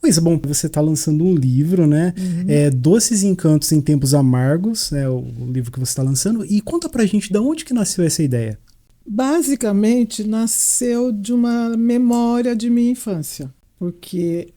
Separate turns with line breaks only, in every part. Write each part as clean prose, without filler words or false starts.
Pois é, bom, você está lançando um livro, né? Doces e Encantos em Tempos Amargos, né? O livro que você está lançando. E conta pra gente de onde que nasceu essa ideia.
Basicamente, nasceu de uma memória de minha infância, porque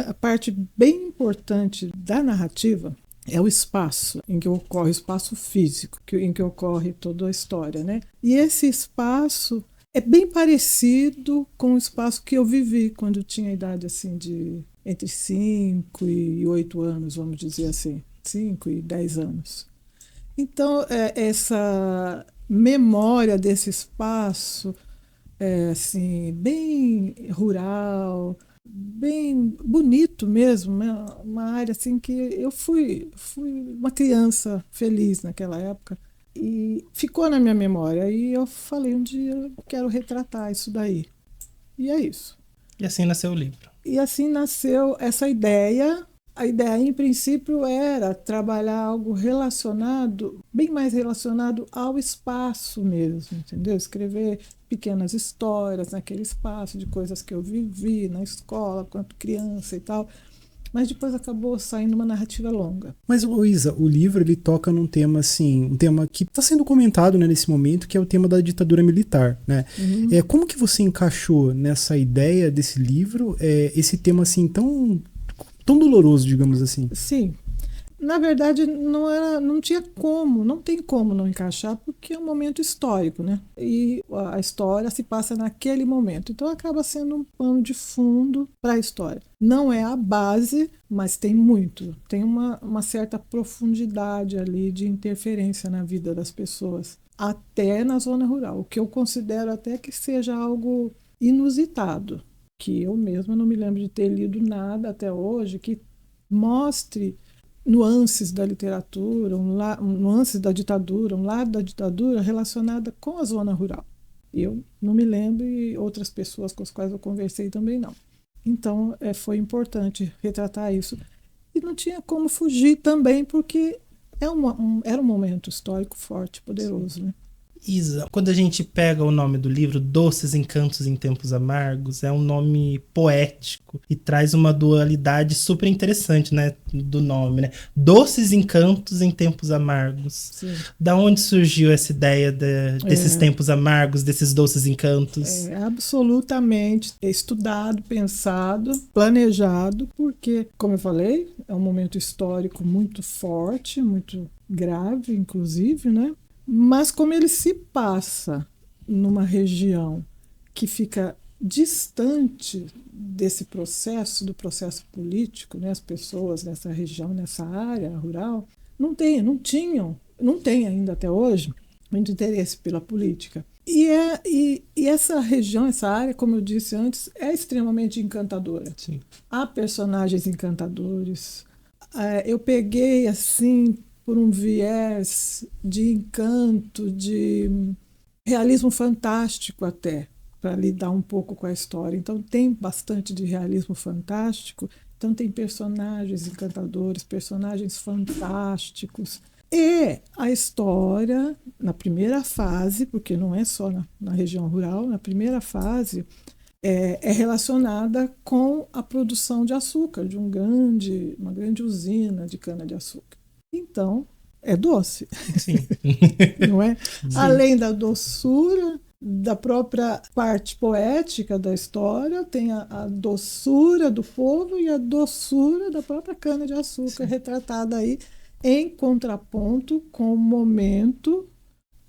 a parte bem importante da narrativa é o espaço em que ocorre, o espaço físico, em que ocorre toda a história, né? E esse espaço é bem parecido com o espaço que eu vivi quando eu tinha a idade assim de entre 5 e 8 anos, vamos dizer assim, 5 e 10 anos. Então, essa memória desse espaço assim, bem rural, bem bonito mesmo, né? Uma área assim que eu fui uma criança feliz naquela época e ficou na minha memória. E eu falei, um dia eu quero retratar isso daí. E é isso.
E assim nasceu o livro.
E assim nasceu essa ideia. A ideia, em princípio, era trabalhar algo relacionado, bem mais relacionado ao espaço mesmo, entendeu? Escrever pequenas histórias naquele espaço, de coisas que eu vivi na escola, quando criança e tal. Mas depois acabou saindo uma narrativa longa.
Mas, Luísa, o livro ele toca num tema assim, um tema que está sendo comentado, né, nesse momento, que é o tema da ditadura militar, né? Como que você encaixou nessa ideia desse livro esse tema assim tão doloroso, digamos assim?
Sim. Na verdade, não tinha como, não tem como não encaixar, porque é um momento histórico, né? E a história se passa naquele momento. Então acaba sendo um pano de fundo para a história. Não é a base, mas tem muito. Tem uma certa profundidade ali de interferência na vida das pessoas, até na zona rural. O que eu considero até que seja algo inusitado, que eu mesma não me lembro de ter lido nada até hoje que mostre nuances da literatura, nuances da ditadura, um lado da ditadura relacionada com a zona rural. Eu não me lembro e outras pessoas com as quais eu conversei também não. Então, foi importante retratar isso. E não tinha como fugir também, porque era um momento histórico forte, poderoso, né?
Isa, quando a gente pega o nome do livro, Doces Encantos em Tempos Amargos, é um nome poético e traz uma dualidade super interessante, né, do nome, né? Doces Encantos em Tempos Amargos.
Sim.
Da onde surgiu essa ideia desses tempos amargos, desses doces encantos?
É absolutamente estudado, pensado, planejado, porque, como eu falei, é um momento histórico muito forte, muito grave, inclusive, né? Mas como ele se passa numa região que fica distante desse processo, do processo político, né? As pessoas nessa região, nessa área rural, não tem ainda até hoje, muito interesse pela política. E essa região, essa área, como eu disse antes, é extremamente encantadora.
Sim.
Há personagens encantadores. Eu peguei, assim, por um viés de encanto, de realismo fantástico até, para lidar um pouco com a história. Então tem bastante de realismo fantástico, então tem personagens encantadores, personagens fantásticos. E a história, na primeira fase, porque não é só na região rural, na primeira fase, é relacionada com a produção de açúcar, de uma grande usina de cana-de-açúcar. Então, é doce.
Sim.
Não é?
Sim.
Além da doçura, da própria parte poética da história, tem a doçura do povo e a doçura da própria cana-de-açúcar retratada aí em contraponto com o momento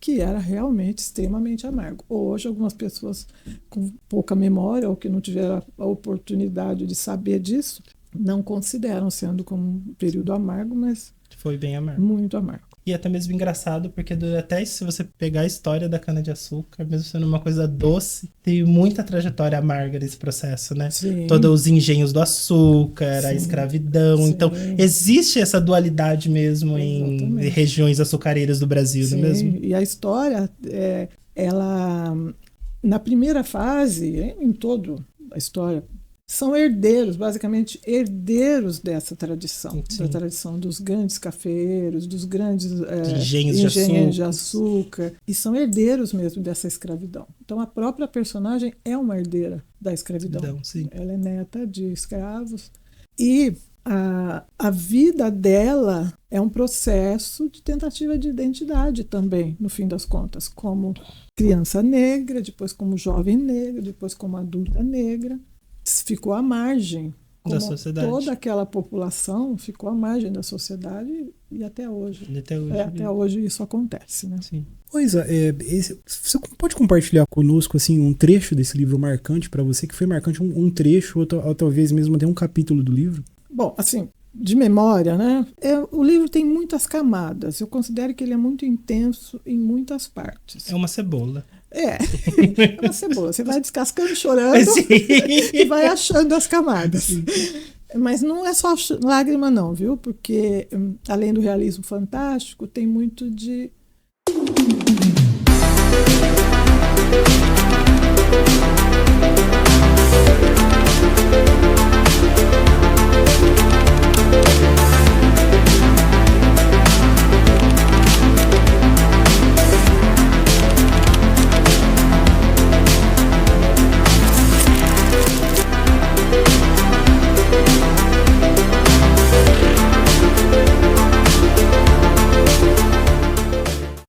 que era realmente extremamente amargo. Hoje, algumas pessoas com pouca memória ou que não tiveram a oportunidade de saber disso, não consideram sendo como um período amargo, mas
foi bem amargo.
Muito amargo.
E até mesmo engraçado, porque até se você pegar a história da cana-de-açúcar, mesmo sendo uma coisa doce, tem muita trajetória amarga nesse processo, né?
Sim.
Todos os engenhos do açúcar,
Sim.
A escravidão.
Sim.
Então, existe essa dualidade mesmo em regiões açucareiras do Brasil,
Sim.
não é mesmo?
E a história, ela, na primeira fase, em toda a história, são herdeiros, basicamente herdeiros dessa tradição,
Sim.
da tradição dos grandes cafeeiros, dos grandes
engenhos
de açúcar, e são herdeiros mesmo dessa escravidão. Então a própria personagem é uma herdeira da escravidão.
Sim.
Ela é neta de escravos. E a vida dela é um processo de tentativa de identidade também, no fim das contas, como criança negra, depois como jovem negra, depois como adulta negra. Ficou à margem
da sociedade.
Toda aquela população ficou à margem da sociedade e até hoje. Até hoje isso acontece, né?
Sim.
Coisa, você pode compartilhar conosco assim um trecho desse livro marcante para você, que foi marcante, um trecho ou talvez mesmo até um capítulo do livro?
Bom, assim, de memória, né? O livro tem muitas camadas. Eu considero que ele é muito intenso em muitas partes.
É uma cebola.
É uma cebola. Você vai descascando, chorando e vai achando as camadas. Sim. Mas não é só lágrima não, viu? Porque além do realismo fantástico, tem muito de...